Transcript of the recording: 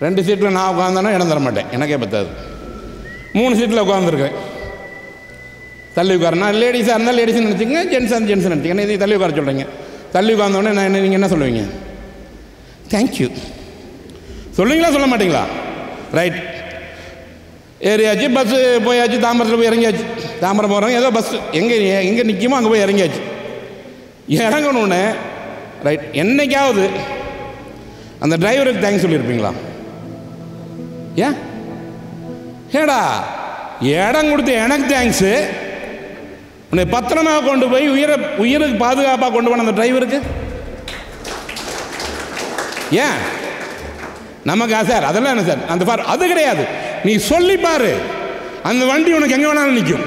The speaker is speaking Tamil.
2 சீட்டில் நான் உட்காந்தேன்னா இடம் தர மாட்டேன், எனக்கே பத்தாது. 3 சீட்டில் உட்காந்துருக்கேன், தள்ளி உட்காரனா லேடிஸாக இருந்தால் லேடிஸ்ன்னு நினச்சிங்க, ஜென்ஸாக ஜென்ஸ் நினச்சிங்க. இது தள்ளி உட்கார சொல்கிறீங்க. தள்ளி உட்காந்தோடனே நான் நீங்கள் என்ன சொல்லுவீங்க? தேங்க்யூ சொல்லுவீங்களா சொல்ல மாட்டிங்களா? ரைட், ஏறியாச்சு, பஸ்ஸு போயாச்சு, தாம்பரத்தில் போய் இறங்கியாச்சு. தாம்பரம் போகிறவங்க ஏதோ பஸ்ஸு எங்கே நிற்குமோ அங்கே போய் இறங்கியாச்சு. இறங்கணுன்னு ரைட், என்னைக்காவது அந்த டிரைவருக்கு தேங்க்ஸ் சொல்லியிருப்பீங்களா? ஏடா இடம் கொடுத்து எனக்கு தேங்க்ஸு, உன்னை பத்திரமாக கொண்டு போய் உயிருக்கு பாதுகாப்பாக கொண்டு போன அந்த டிரைவருக்கு ஏன் நமக்கு சார் அதெல்லாம் என்ன சார் அந்த பார் அது கிடையாது. நீ சொல்லிப்பாரு, அந்த வண்டி உனக்கு எங்கே வேணாலும் நிற்கும்.